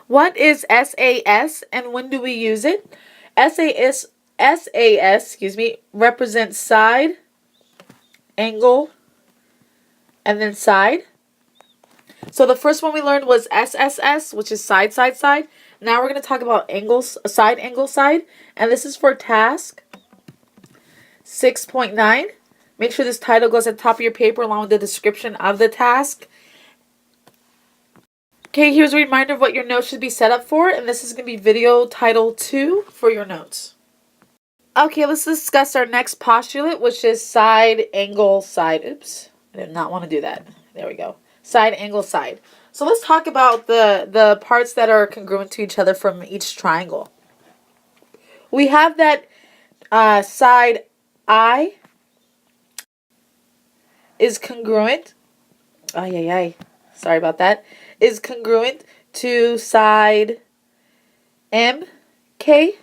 What is SAS and when do we use it? SAS, represents side, angle, and then side. So the first one we learned was SSS, which is side, side, side. Now we're going to talk about angles, side, angle, side. And this is for task 6.9. Make sure this title goes at the top of your paper along with the description of the task. Okay, here's a reminder of what your notes should be set up for. And this is going to be video title 2 for your notes. Okay, let's discuss our next postulate, which is side, angle, side. Oops, I did not want to do that. There we go. Side, angle, side. So let's talk about the parts that are congruent to each other from each triangle. We have that side I is congruent. Sorry about that. Is congruent to side MK.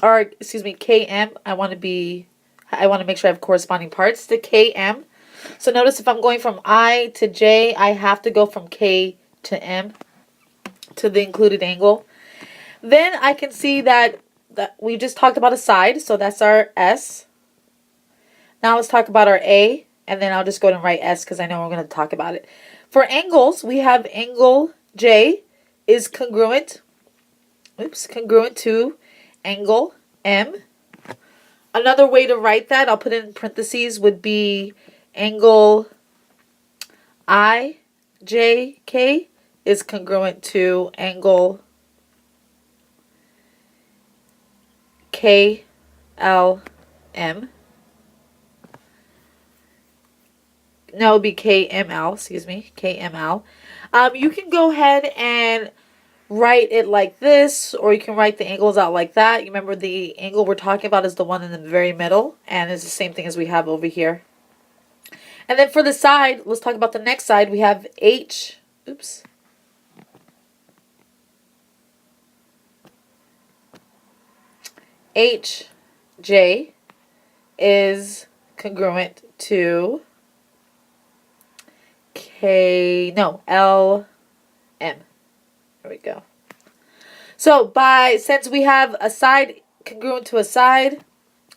Or excuse me, KM. I want to make sure I have corresponding parts to KM. So notice if I'm going from I to J, I have to go from K to M to the included angle. Then I can see that we just talked about a side, so that's our S. Now let's talk about our A, and then I'll just go ahead and write S because I know we're going to talk about it. For angles, we have angle J is congruent to angle M. Another way to write that, I'll put it in parentheses, would be angle IJK is congruent to angle KLM. No, it would be KML, KML. You can go ahead and write it like this, or you can write the angles out like that. You remember the angle we're talking about is the one in the very middle, and it's the same thing as we have over here. And then for the side, let's talk about the next side. We have H. Oops. HJ is congruent to LM. There we go. So since we have a side congruent to a side,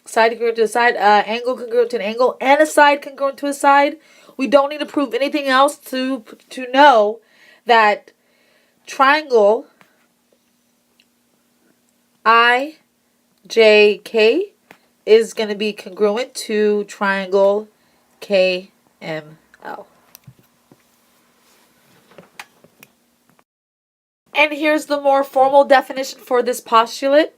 congruent to a side, angle congruent to an angle, and a side congruent to a side, we don't need to prove anything else to know that triangle IJK is going to be congruent to triangle KML. And here's the more formal definition for this postulate.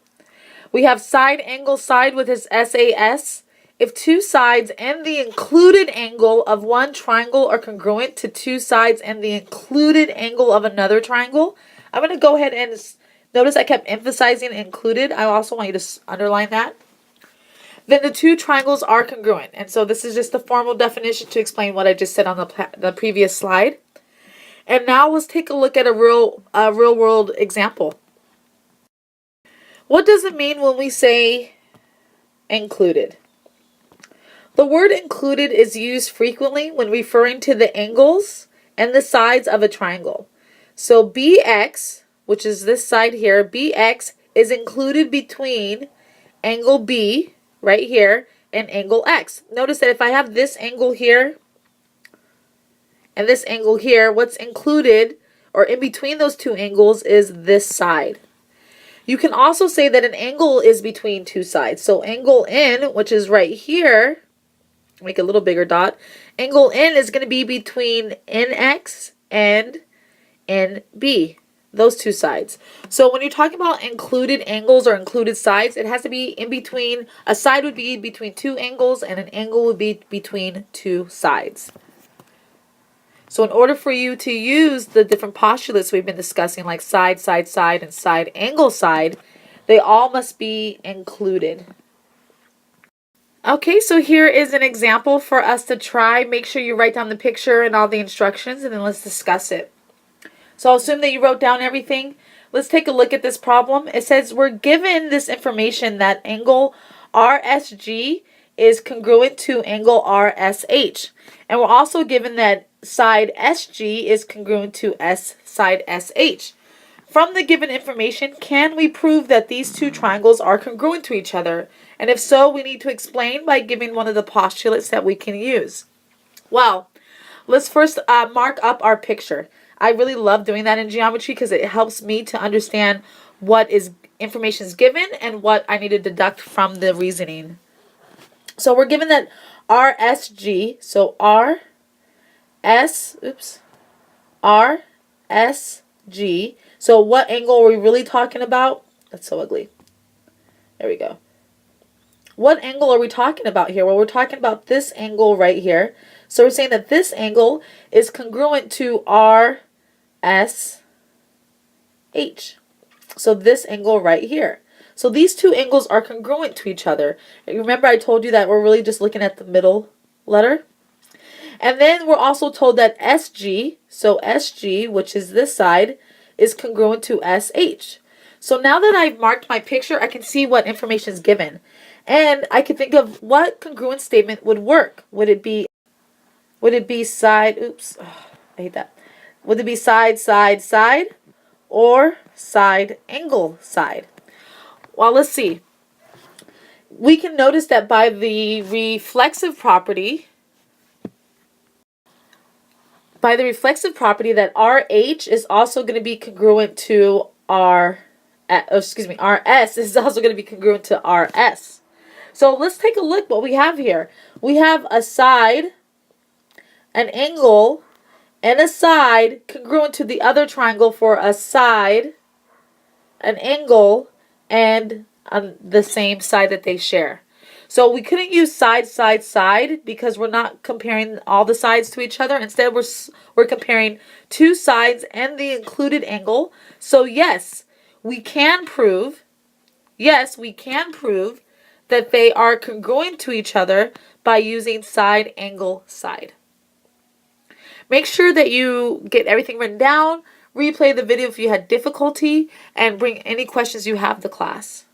We have side, angle, side with its SAS. If two sides and the included angle of one triangle are congruent to two sides and the included angle of another triangle, I'm going to go ahead and notice I kept emphasizing included. I also want you to underline that. Then the two triangles are congruent. And so this is just the formal definition to explain what I just said on the previous slide. And now let's take a look at a real world example. What does it mean when we say included? The word included is used frequently when referring to the angles and the sides of a triangle. So BX, which is this side here, BX is included between angle B right here and angle X. Notice that if I have this angle here and this angle here, what's included or in between those two angles is this side. You can also say that an angle is between two sides. So angle N, which is right here, make a little bigger dot, angle N is going to be between NX and NB, those two sides. So when you're talking about included angles or included sides, it has to be in between, a side would be between two angles and an angle would be between two sides. So in order for you to use the different postulates we've been discussing, like side, side, side, and side, angle, side, they all must be included. Okay, so here is an example for us to try. Make sure you write down the picture and all the instructions, and then let's discuss it. So I'll assume that you wrote down everything. Let's take a look at this problem. It says we're given this information that angle RSG is congruent to angle RSH. And we're also given that side SG is congruent to side SH. From the given information, can we prove that these two triangles are congruent to each other? And if so, we need to explain by giving one of the postulates that we can use. Well, let's first mark up our picture. I really love doing that in geometry because it helps me to understand what information is given and what I need to deduct from the reasoning. So we're given that RSG, so RSG. So what angle are we really talking about? That's so ugly. There we go. What angle are we talking about here? Well, we're talking about this angle right here. So we're saying that this angle is congruent to RSH. So this angle right here. So these two angles are congruent to each other. Remember I told you that we're really just looking at the middle letter? And then we're also told that SG, so SG, which is this side, is congruent to SH. So now that I've marked my picture, I can see what information is given. And I can think of what congruent statement would work. Would it be side, I hate that. Would it be side, side, side, or side, angle, side? Well, let's see. We can notice that by the reflexive property, that RH is also going to be congruent to RS is also going to be congruent to RS. So let's take a look what we have here. We have a side, an angle, and a side congruent to the other triangle for a side, an angle, and on the same side that they share. So we couldn't use side, side, side because we're not comparing all the sides to each other. Instead, we're comparing two sides and the included angle. So yes, we can prove that they are congruent to each other by using side, angle, side. Make sure that you get everything written down, replay the video if you had difficulty, and bring any questions you have to class.